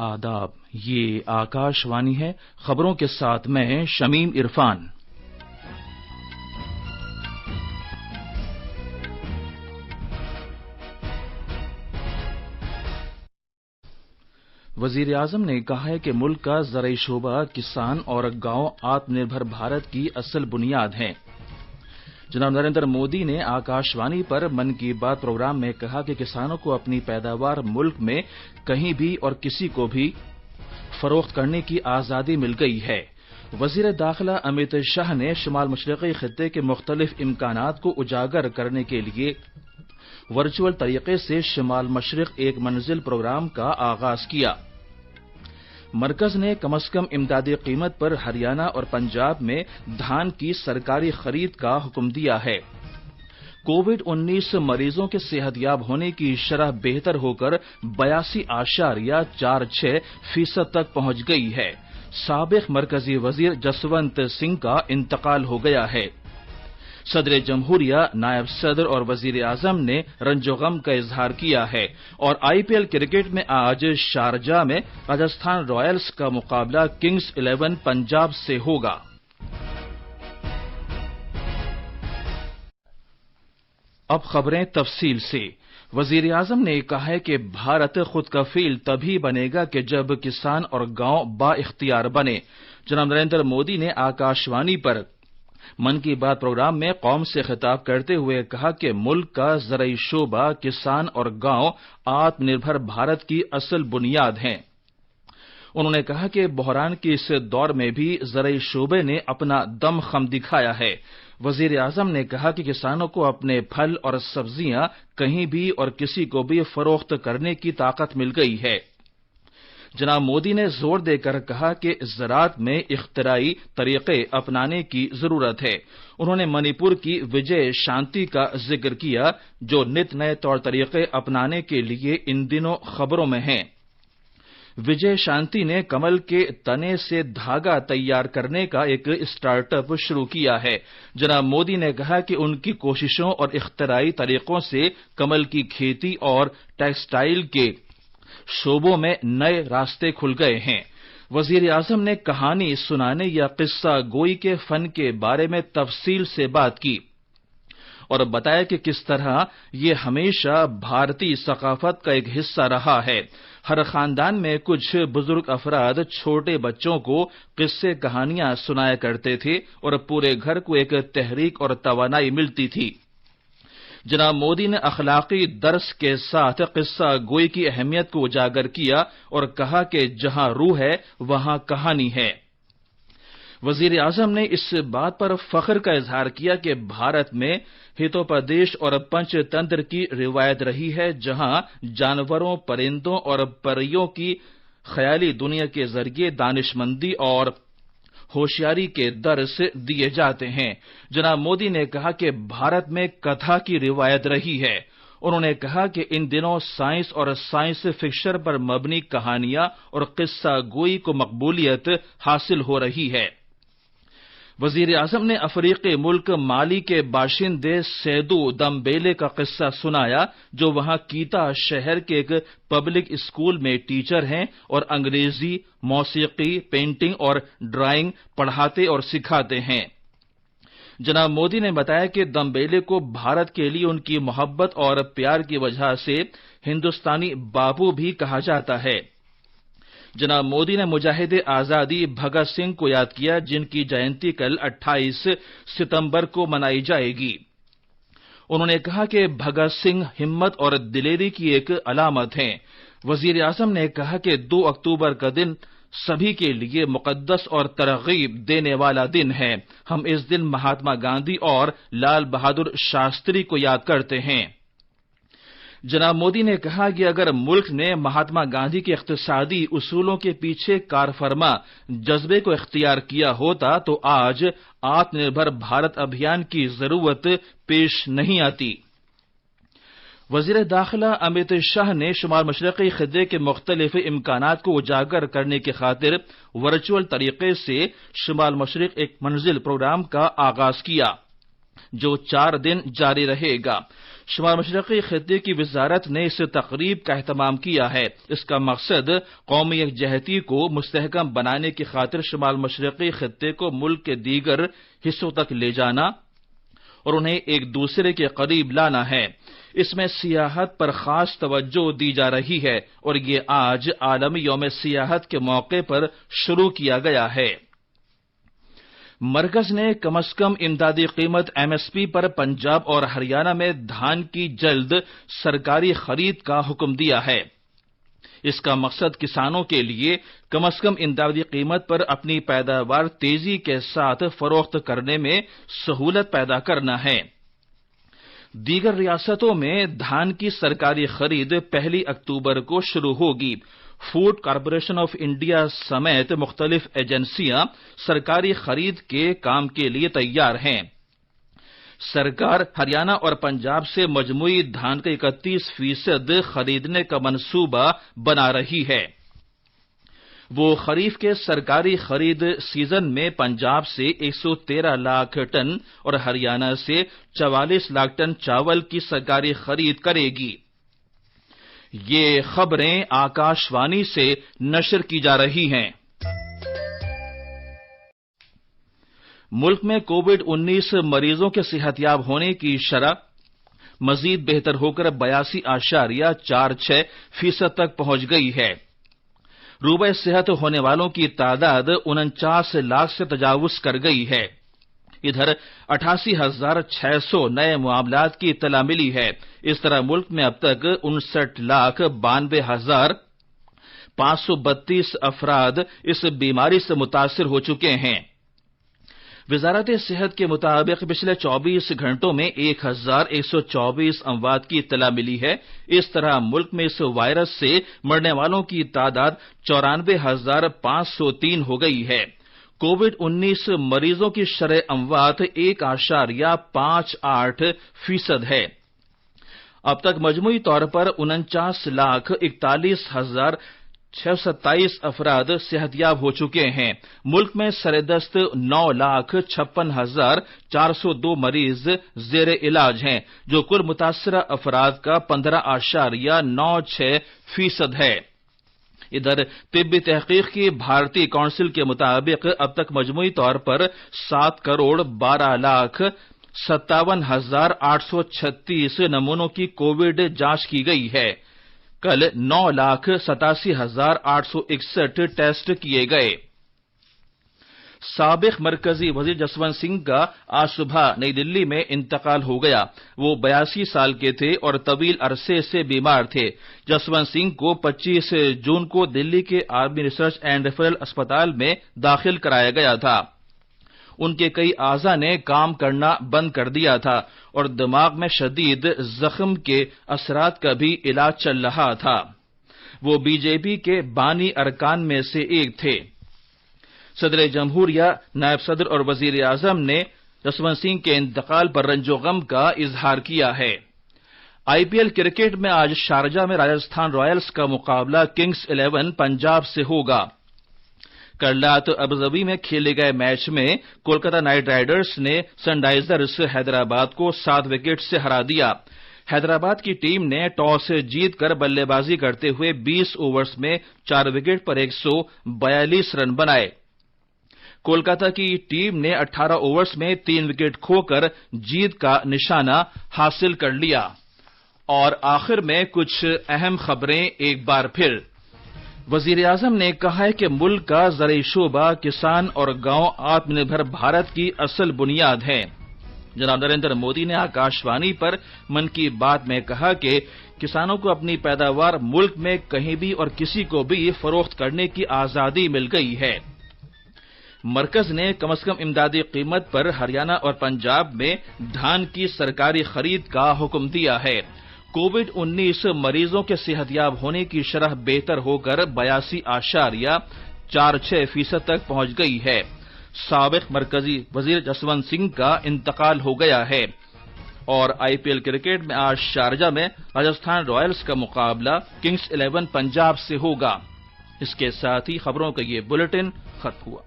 आदाब, ये आकाशवाणी है। खबरों के साथ मैं शमीम इरफान। वजीर आजम ने कहा है कि मुल्क का ज़राई शोबा किसान और गांव आत्मनिर्भर भारत की असल बुनियाद है। जनाब नरेंद्र मोदी ने आकाशवाणी पर मन की बात प्रोग्राम में कहा कि किसानों को अपनी पैदावार मुल्क में कहीं भी और किसी को भी फरोख्त करने की आजादी मिल गई है। वजीर दाखिला अमित शाह ने शुमाल मशरक़ी खित्ते के मुख्तलिफ इम्कानात को उजागर करने के लिए वर्चुअल तरीके से शुमाल मशरिक एक मंजिल प्रोग्राम का आगाज किया। मरकज ने कम अज कम इमदादी कीमत पर हरियाणा और पंजाब में धान की सरकारी खरीद का हुक्म दिया है। कोविड-19 मरीजों के सेहतयाब होने की शरह बेहतर होकर 82.46% तक पहुंच गई है। साबिक मरकजी वजीर जसवंत सिंह का इंतकाल हो गया है। सदर जमहूरिया, नायब सदर और वजीर आजम ने रंजो गम का इजहार किया है। और आईपीएल क्रिकेट में आज शारजाह में राजस्थान रॉयल्स का मुकाबला किंग्स 11 पंजाब से होगा। अब खबरें तफसील से। वजीर आजम ने कहा है कि भारत खुद कफील तभी बनेगा कि जब किसान और गांव बाइख्तियार बने। जनाब नरेंद्र मोदी ने आकाशवाणी पर मन की बात प्रोग्राम में कौम से खिताब करते हुए कहा कि मुल्क का ज़राई शोबा किसान और गांव आत्मनिर्भर भारत की असल बुनियाद हैं। उन्होंने कहा कि बहरान के इस दौर में भी ज़राई शोबे ने अपना दमखम दिखाया है। वजीर आजम ने कहा कि किसानों को अपने फल और सब्जियां कहीं भी और किसी को भी फरोख्त करने की ताकत मिल गई है। जनाब मोदी ने जोर देकर कहा कि ज़राअत में इख्तराई तरीके अपनाने की जरूरत है। उन्होंने मणिपुर की विजय शांति का जिक्र किया, जो नित नए तौर तरीके अपनाने के लिए इन दिनों खबरों में हैं। विजय शांति ने कमल के तने से धागा तैयार करने का एक स्टार्टअप शुरू किया है। जनाब मोदी ने कहा कि उनकी कोशिशों और इख्तराई तरीकों से कमल की खेती और टेक्सटाइल के शोबों में नए रास्ते खुल गए हैं। वजीर आजम ने कहानी सुनाने या किस्सा गोई के फन के बारे में तफसील से बात की और बताया कि किस तरह ये हमेशा भारतीय सकाफत का एक हिस्सा रहा है। हर खानदान में कुछ बुजुर्ग अफराद छोटे बच्चों को किस्से कहानियां सुनाया करते थे और पूरे घर को एक तहरीक और तवानाई मिलती थी। जनाब मोदी ने अखलाकी दर्स के साथ किस्सा गोई की अहमियत को उजागर किया और कहा कि जहां रूह है वहां कहानी है। वजीर आजम ने इस बात पर फख्र का इजहार किया कि भारत में हितोपदेश और पंचतंत्र की रिवायत रही है, जहां जानवरों, परिंदों और परियों की ख्याली दुनिया के जरिए दानिशमंदी और होशियारी के दर्स दिए जाते हैं। जनाब मोदी ने कहा कि भारत में कथा की रिवायत रही है। उन्होंने कहा कि इन दिनों साइंस और साइंस फिक्शन पर मबनी कहानियां और किस्सा गोई को मकबूलियत हासिल हो रही है। वजीर आजम ने अफ्रीकी मुल्क माली के बाशिंदे सैदू दम्बेले का किस्सा सुनाया, जो वहां कीता शहर के एक पब्लिक स्कूल में टीचर हैं और अंग्रेजी, मौसीकी, पेंटिंग और ड्राइंग पढ़ाते और सिखाते हैं। जनाब मोदी ने बताया कि दम्बेले को भारत के लिए उनकी मोहब्बत और प्यार की वजह से हिंदुस्तानी बाबू भी कहा जाता है। जनाब मोदी ने मुजाहिद आजादी भगत सिंह को याद किया, जिनकी जयंती कल 28 सितंबर को मनाई जाएगी। उन्होंने कहा कि भगत सिंह हिम्मत और दिलेरी की एक अलामत हैं। वजीर आजम ने कहा कि 2 अक्टूबर का दिन सभी के लिए मुकद्दस और तरगीब देने वाला दिन है। हम इस दिन महात्मा गांधी और लाल बहादुर शास्त्री को याद करते हैं। जनाब मोदी ने कहा कि अगर मुल्क ने महात्मा गांधी के इख्तिसादी उसूलों के पीछे कारफरमा जज्बे को इख्तियार किया होता तो आज आत्मनिर्भर भारत अभियान की जरूरत पेश नहीं आती। वजीर दाखिला अमित शाह ने शुमाल मशरक़ी खित्ते के मुख्तलिफ इम्कानात को उजागर करने की खातिर वर्चुअल तरीके से शुमाल मशरिक एक मंजिल प्रोग्राम का आगाज किया, जो 4 दिन जारी रहेगा। شمال مشرقی خطے کی وزارت نے اس تقریب کا اہتمام کیا ہے۔ اس کا مقصد قومی یکجہتی کو مستحکم بنانے کی خاطر شمال مشرقی خطے کو ملک کے دیگر حصوں تک لے جانا اور انہیں ایک دوسرے کے قریب لانا ہے۔ اس میں سیاحت پر خاص توجہ دی جا رہی ہے اور یہ آج عالمی یوم سیاحت کے موقع پر شروع کیا گیا ہے۔ مرکز نے کم از کم امدادی قیمت MSP پر پنجاب اور ہریانہ میں دھان کی جلد سرکاری خرید کا حکم دیا ہے۔ اس کا مقصد کسانوں کے لیے کم از کم امدادی قیمت پر اپنی پیداوار تیزی کے ساتھ فروخت کرنے میں سہولت پیدا کرنا ہے۔ دیگر ریاستوں میں دھان کی سرکاری خرید 1 اکتوبر کو شروع ہوگی۔ فوڈ کارپوریشن آف انڈیا سمیت مختلف ایجنسیاں سرکاری خرید کے کام کے لیے تیار ہیں۔ سرکار ہریانہ اور پنجاب سے مجموعی دھان کا 31% خریدنے کا منصوبہ بنا رہی ہے۔ وہ خریف کے سرکاری خرید سیزن میں پنجاب سے 113 لاکھ ٹن اور ہریانہ سے 44 لاکھ ٹن چاول کی سرکاری خرید کرے گی۔ یہ خبریں آکاش وانی سے نشر کی جا رہی ہیں۔ ملک میں کووڈ-19 مریضوں کے صحت یاب ہونے کی شرح مزید بہتر ہو کر 82.46% تک پہنچ گئی ہے۔ روبہ صحت ہونے والوں کی تعداد 49 لاکھ سے تجاوز کر گئی ہے۔ ادھر 88,600 نئے معاملات کی اطلاع ملی ہے۔ اس طرح ملک میں اب تک 59,92,532 افراد اس بیماری سے متاثر ہو چکے ہیں۔ وزارت صحت کے مطابق پچھلے 24 گھنٹوں میں 1,124 اموات کی اطلاع ملی ہے۔ اس طرح ملک میں اس وائرس سے مرنے والوں کی تعداد 94,503 ہو گئی ہے۔ کووڈ-19 مریضوں کی شرح اموات 1.58% ہے۔ اب تک مجموعی طور پر 49,41,627 افراد صحت یاب ہو چکے ہیں۔ ملک میں سردست 9,56,402 مریض زیر علاج ہیں، جو کل متاثرہ افراد کا 15.96% ہے۔ ادھر طبی تحقیق کی بھارتی کونسل کے مطابق اب تک مجموعی طور پر 7,12,57,836 نمونوں کی کووڈ جانچ کی گئی ہے۔ کل 9,87,861 ٹیسٹ کیے گئے۔ سابق مرکزی وزیر جسونت سنگھ کا آج صبح نئی دلی میں انتقال ہو گیا۔ وہ 82 سال کے تھے اور طویل عرصے سے بیمار تھے۔ جسونت سنگھ کو 25 جون کو دلی کے آرمی ریسرچ اینڈ ریفرل اسپتال میں داخل کرایا گیا تھا۔ ان کے کئی اعضاء نے کام کرنا بند کر دیا تھا اور دماغ میں شدید زخم کے اثرات کا بھی علاج چل رہا تھا۔ وہ BJP کے بانی ارکان میں سے ایک تھے۔ صدر جمہوریہ، نائب صدر اور وزیر اعظم نے جسونت سنگھ کے انتقال پر رنج و غم کا اظہار کیا ہے۔ IPL کرکٹ میں آج شارجہ میں راجستھان رائلز کا مقابلہ کنگز 11 پنجاب سے ہوگا۔ کل رات ابوظہبی میں کھیلے گئے میچ میں کولکتہ نائٹ رائڈرز نے سن رائزرز حیدرآباد کو 7 وکٹ سے ہرا دیا۔ حیدرآباد کی ٹیم نے ٹاس جیت کر بلے بازی کرتے ہوئے 20 اوورز میں 4 وکٹ پر 142 رن بنائے۔ کولکتہ کی ٹیم نے 18 اوورز میں 3 وکٹ کھو کر جیت کا نشانہ حاصل کر لیا۔ اور آخر میں کچھ اہم خبریں ایک بار پھر۔ وزیر اعظم نے کہا ہے کہ ملک کا زرعی شعبہ کسان اور گاؤں آتم نربھر بھارت کی اصل بنیاد ہے۔ جناب نریندر مودی نے آکاش وانی پر من کی بات میں کہا کہ کسانوں کو اپنی پیداوار ملک میں کہیں بھی اور کسی کو بھی فروخت کرنے کی آزادی مل گئی ہے۔ مرکز نے کم از کم امدادی قیمت پر ہریانہ اور پنجاب میں دھان کی سرکاری خرید کا حکم دیا ہے۔ کووڈ-19 مریضوں کے صحت یاب ہونے کی شرح بہتر ہو کر 82.46% تک پہنچ گئی ہے۔ سابق مرکزی وزیر جسونت سنگھ کا انتقال ہو گیا ہے۔ اور IPL کرکٹ میں آج شارجہ میں راجستھان رائلز کا مقابلہ کنگز 11 پنجاب سے ہوگا۔ اس کے ساتھ ہی خبروں کا یہ بلیٹن ختم ہوا۔